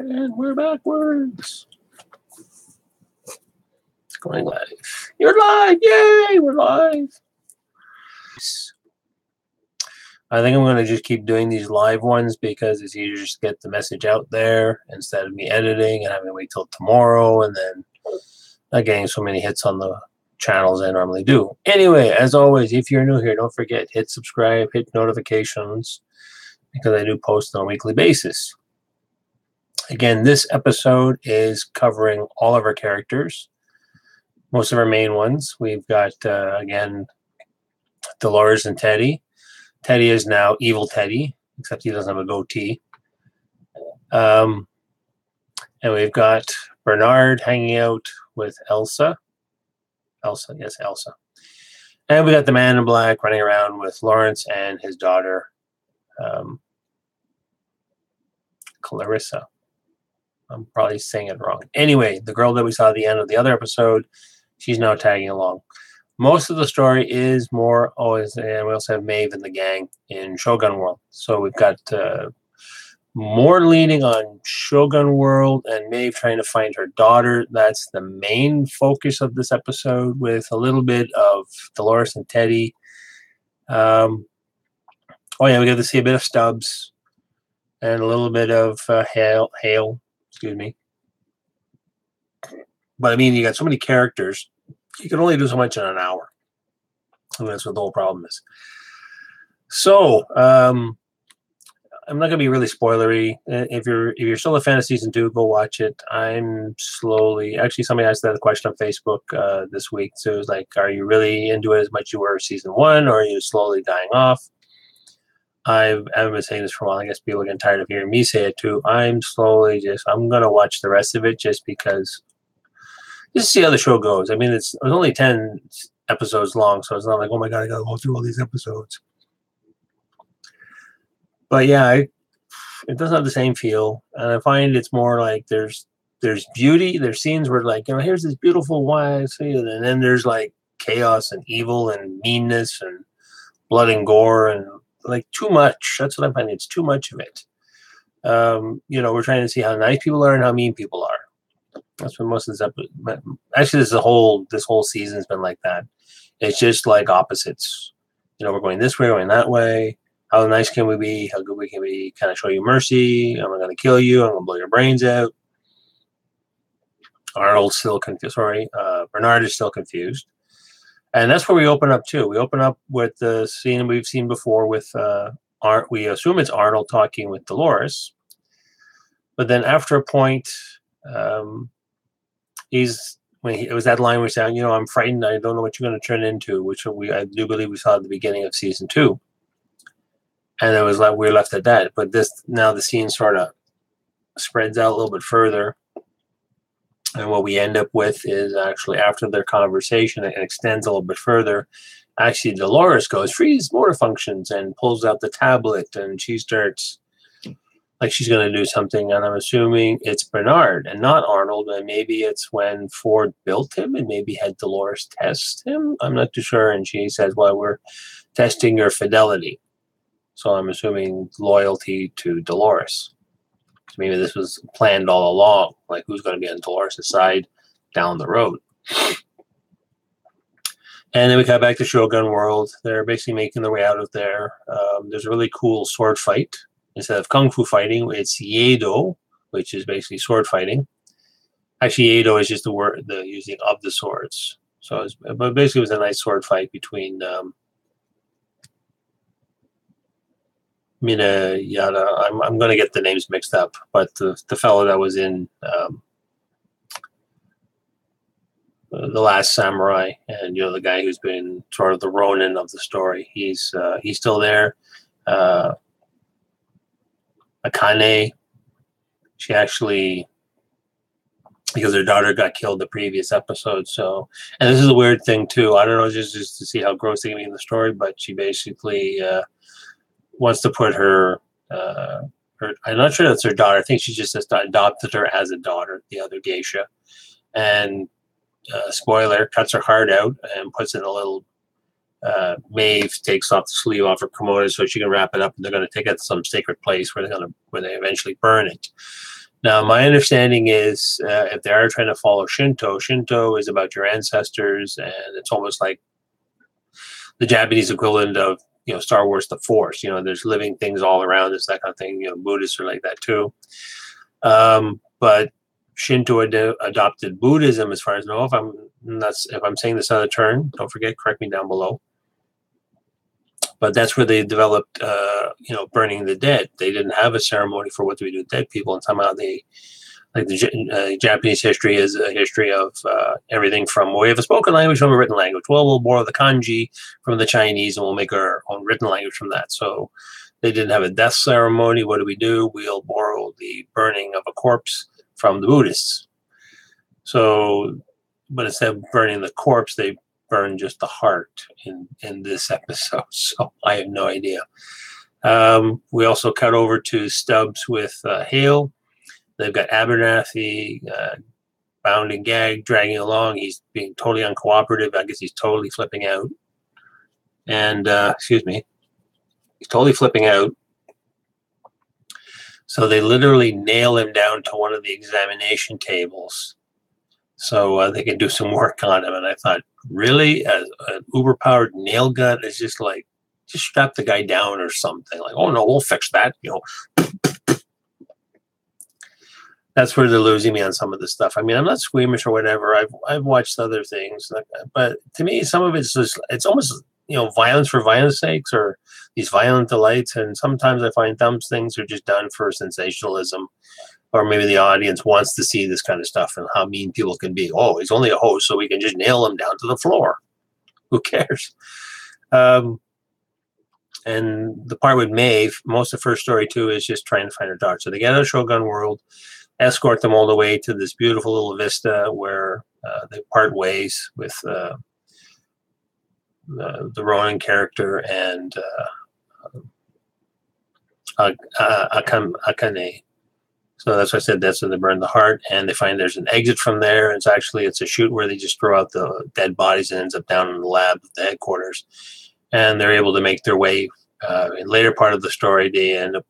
And we're backwards. It's going live. You're live! Yay! We're live. I think I'm going to just keep doing these live ones because it's easier just to get the message out there instead of me editing and having to wait till tomorrow and then not getting so many hits on the channels I normally do. Anyway, as always, if you're new here, don't forget, hit subscribe, hit notifications because I do post on a weekly basis. Again, this episode is covering all of our characters, most of our main ones. We've got, again, Dolores and Teddy. Teddy is now Evil Teddy, except he doesn't have a goatee. And we've got Bernard hanging out with Elsa. Elsa. And we got the man in black running around with Lawrence and his daughter, Clarissa. I'm probably saying it wrong. Anyway, the girl that we saw at the end of the other episode, she's now tagging along. Most of the story is more always, and we also have Maeve and the gang in Shogun World. So we've got more leaning on Shogun World and Maeve trying to find her daughter. That's the main focus of this episode, with a little bit of Dolores and Teddy. Oh yeah, we get to see a bit of Stubbs and a little bit of Hale. Excuse me. But I mean, you got so many characters, you can only do so much in an hour. And that's what the whole problem is. So, I'm not going to be really spoilery. If you're still a fan of season 2, go watch it. I'm slowly. Actually, somebody asked that question on Facebook this week. So it was like, are you really into it as much as you were season 1, or are you slowly dying off? I've been saying this for a while. I guess people are getting tired of hearing me say it too. I'm going to watch the rest of it just because, just see how the show goes. I mean, it was only 10 episodes long, so it's not like, oh my God, I got to go through all these episodes. But yeah, it doesn't have the same feel. And I find it's more like there's beauty. There's scenes where, like, here's this beautiful wife, and then there's like chaos and evil and meanness and blood and gore and like too much. That's what I'm finding. It's too much of it. We're trying to see how nice people are and how mean people are. That's what most of this episode. Actually, this whole season's been like that. It's just like opposites. We're going this way, going that way. How nice can we be? How good we can be? Can I show you mercy? Am I going to kill you? I'm going to blow your brains out. Arnold's still confused. Bernard is still confused. And that's where we open up too. We open up with the scene we've seen before with we assume it's Arnold talking with Dolores. But then after a point, it was that line where he's saying, I'm frightened. I don't know what you're going to turn into, which I do believe we saw at the beginning of season 2. And it was like we were left at that. But now the scene sort of spreads out a little bit further. And what we end up with is actually after their conversation, it extends a little bit further. Actually, Dolores goes, freeze motor functions, and pulls out the tablet, and she starts like she's going to do something. And I'm assuming it's Bernard and not Arnold. And maybe it's when Ford built him and maybe had Dolores test him. I'm not too sure. And she says, well, we're testing your fidelity. So I'm assuming loyalty to Dolores. Maybe this was planned all along, like who's going to be on Dolores' side down the road. And then we got back to Shogun World. They're basically making their way out of there. There's a really cool sword fight. Instead of kung fu fighting, it's Yedo, which is basically sword fighting. Actually, Yedo is just the using of the swords. But basically it was a nice sword fight between Mina Yada. I'm going to get the names mixed up, but the fellow that was in The Last Samurai, and the guy who's been sort of the Ronin of the story, he's still there. Akane, she actually, because her daughter got killed the previous episode, and this is a weird thing too. I don't know, just to see how gross they can be in the story, but she basically wants to put her I'm not sure that's her daughter. I think she just adopted her as a daughter, the other geisha. And spoiler, cuts her heart out and puts in a little Maeve takes off the sleeve off her kimono so she can wrap it up, and they're going to take it to some sacred place where they eventually burn it. Now, my understanding is if they are trying to follow Shinto, Shinto is about your ancestors, and it's almost like the Japanese equivalent of Star Wars: The Force. There's living things all around us, that kind of thing. Buddhists are like that too. But Shinto adopted Buddhism, as far as I know. If I'm saying this out of turn, don't forget, correct me down below. But that's where they developed, burning the dead. They didn't have a ceremony for what do we do with dead people, and somehow the Japanese history is a history of everything from we have a spoken language from a written language. Well, we'll borrow the kanji from the Chinese and we'll make our own written language from that. So they didn't have a death ceremony. What do? We'll borrow the burning of a corpse from the Buddhists. So, but instead of burning the corpse, they burn just the heart in this episode. So I have no idea. We also cut over to Stubbs with Hale. They've got Abernathy bound and gagged, dragging along. He's being totally uncooperative. I guess he's totally flipping out. And, he's totally flipping out. So they literally nail him down to one of the examination tables so they can do some work on him. And I thought, really? An uber-powered nail gun is just strap the guy down or something. Like, oh, no, we'll fix that, That's where they're losing me on some of the stuff. I mean, I'm not squeamish or whatever. I've watched other things, but to me, some of it's it's almost violence for violence sakes or these violent delights. And sometimes I find some things are just done for sensationalism, or maybe the audience wants to see this kind of stuff and how mean people can be. Oh, he's only a host, so we can just nail him down to the floor. Who cares? And the part with Maeve, most of the first story too is just trying to find her daughter. So they get out of Shogun World, escort them all the way to this beautiful little vista where they part ways with the Ronin character and Akane. So that's why I said that's when they burn the heart, and they find there's an exit from there. It's a chute where they just throw out the dead bodies and ends up down in the lab at the headquarters. And they're able to make their way. In later part of the story, they end up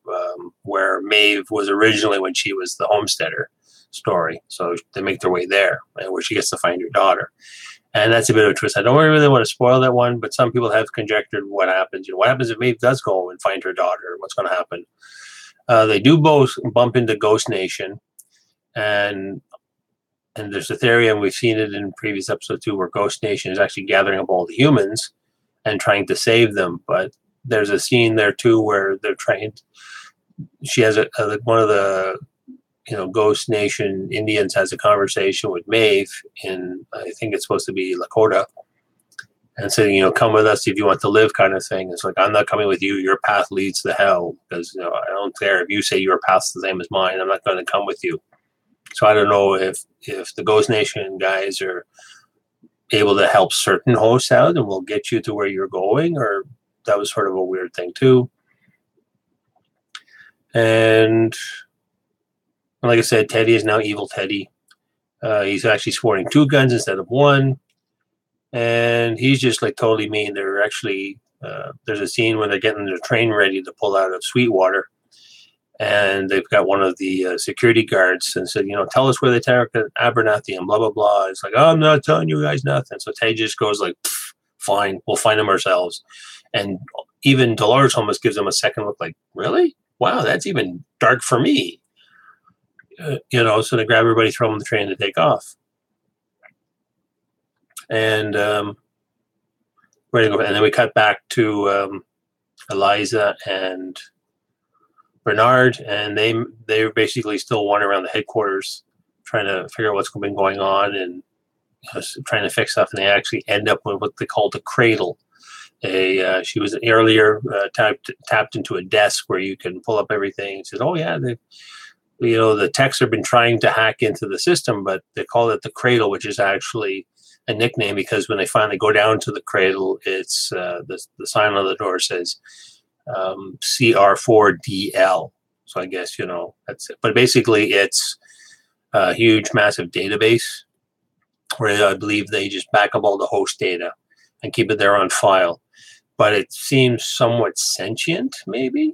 where Maeve was originally when she was the homesteader story. So they make their way there, where she gets to find her daughter. And that's a bit of a twist. I don't really want to spoil that one, but some people have conjectured what happens. What happens if Maeve does go and find her daughter? What's going to happen? They do both bump into Ghost Nation, and there's a theory, and we've seen it in previous episodes too, where Ghost Nation is actually gathering up all the humans and trying to save them. But there's a scene there too where they're trying. She has one of the Ghost Nation Indians has a conversation with Maeve in, I think it's supposed to be Lakota, and saying, come with us if you want to live, kind of thing. It's like, I'm not coming with you. Your path leads to hell, because I don't care if you say your path's the same as mine. I'm not going to come with you. So I don't know if the Ghost Nation guys are able to help certain hosts out and will get you to where you're going, or that was sort of a weird thing too. And like I said, Teddy is now evil Teddy. He's actually sporting 2 guns instead of 1. And he's just totally mean. They're actually, there's a scene where they're getting their train ready to pull out of Sweetwater. And they've got one of the security guards and said, tell us where they took Abernathy and blah, blah, blah. It's like, oh, I'm not telling you guys nothing. So Teddy just goes fine, we'll find them ourselves. And even Dolores almost gives him a second look like, really? Wow, that's even dark for me. So they grab everybody, throw them on the train to take off. And ready to go. And then we cut back to Elisa and Bernard, and they're basically still wandering around the headquarters trying to figure out what's been going on and trying to fix stuff. And they actually end up with what they call the Cradle. She was earlier tapped into a desk where you can pull up everything. And says, oh yeah, the techs have been trying to hack into the system, but they call it the Cradle, which is actually a nickname because when they finally go down to the Cradle, it's the sign on the door says CR4DL. So I guess that's it. But basically, it's a huge, massive database where I believe they just back up all the host data and keep it there on file. But it seems somewhat sentient, maybe.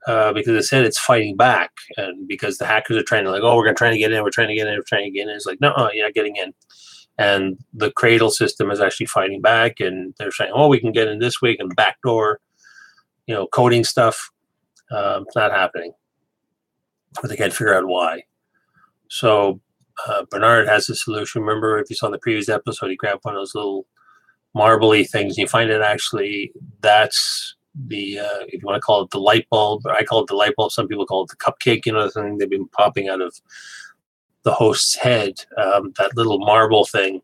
because it said it's fighting back, and because the hackers are trying to like, oh, we're trying to get in, we're trying to get in, we're trying to get in. It's like, no, you're not getting in. And the Cradle system is actually fighting back, and they're saying, oh, we can get in this week and backdoor, coding stuff. It's not happening, but they can't figure out why. So Bernard has a solution. Remember, if you saw the previous episode, he grabbed one of those little marbly things, and you find it actually that's the if you want to call it the light bulb. I call it the light bulb. Some people call it the cupcake. The thing they've been popping out of the host's head. That little marble thing.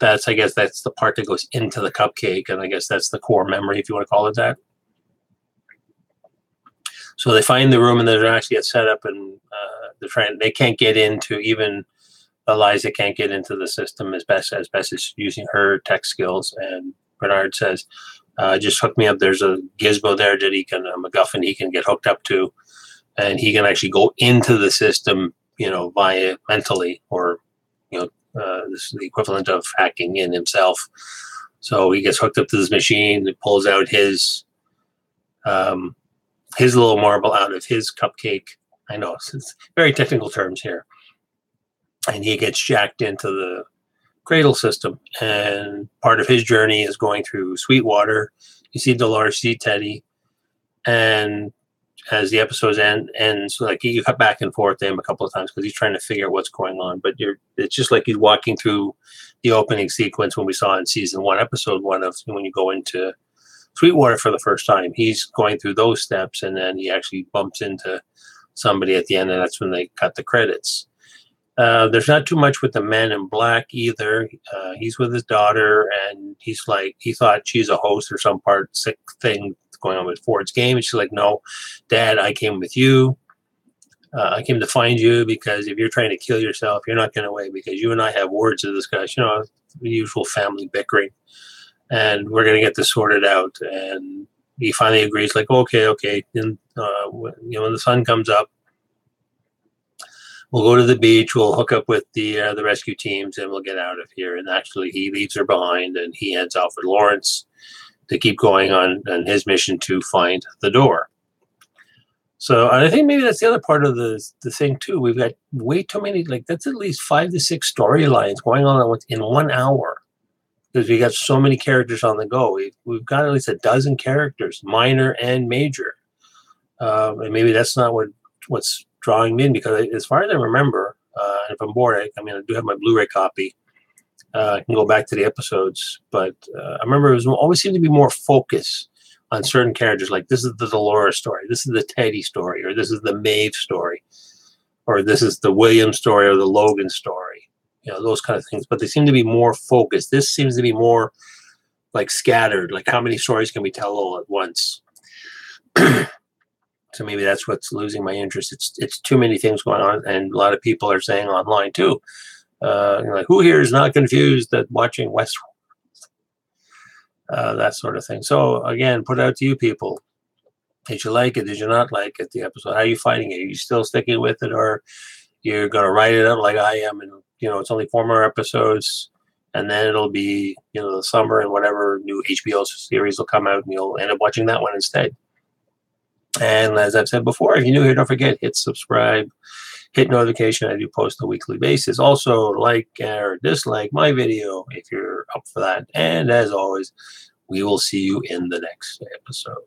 I guess that's the part that goes into the cupcake, and I guess that's the core memory, if you want to call it that. So they find the room, and they're actually at setup, and they can't get into, even Elisa can't get into the system as best as using her tech skills. And Bernard says, just hook me up. There's a gizmo there that a MacGuffin he can get hooked up to, and he can actually go into the system, via mentally, or, this is the equivalent of hacking in himself. So he gets hooked up to this machine. It pulls out his little marble out of his cupcake. I know it's very technical terms here. And he gets jacked into the Cradle system. And part of his journey is going through Sweetwater. You see Dolores, you see Teddy. And as the episodes ends, like you cut back and forth to him a couple of times because he's trying to figure out what's going on. But it's just like he's walking through the opening sequence when we saw in season 1, episode 1 of when you go into Sweetwater for the first time. He's going through those steps, and then he actually bumps into somebody at the end, and that's when they cut the credits. There's not too much with the man in black either. He's with his daughter, and he thought she's a host or some sick thing going on with Ford's game. And she's like, no, Dad, I came with you. I came to find you because if you're trying to kill yourself, you're not going to wait because you and I have words to discuss, the usual family bickering. And we're going to get this sorted out. And he finally agrees, like, okay. And, when the sun comes up, we'll go to the beach, we'll hook up with the rescue teams, and we'll get out of here. And actually, he leaves her behind, and he heads off with Lawrence to keep going on his mission to find the door. So I think maybe that's the other part of the thing, too. We've got way too many, that's at least 5 to 6 storylines going on in 1 hour. Because we got so many characters on the go. We've got at least a dozen characters, minor and major. And maybe that's not what's drawing me in, because as far as I remember, if I'm bored, I do have my Blu-ray copy. I can go back to the episodes, but I remember it always seemed to be more focus on certain characters. Like this is the Dolores story, this is the Teddy story, or this is the Maeve story, or this is the William story, or the Logan story. Those kind of things. But they seem to be more focused. This seems to be more like scattered. Like how many stories can we tell all at once? So maybe that's what's losing my interest. It's too many things going on, and a lot of people are saying online too. Like, who here is not confused at watching Westworld? That sort of thing. So again, put it out to you people. Did you like it? Did you not like it? The episode? How are you fighting it? Are you still sticking with it, or you're going to write it out like I am? And it's only 4 more episodes, and then it'll be the summer, and whatever new HBO series will come out, and you'll end up watching that one instead. And as I've said before, if you're new here, don't forget, hit subscribe, hit notification. I do post on a weekly basis. Also, like or dislike my video if you're up for that. And as always, we will see you in the next episode.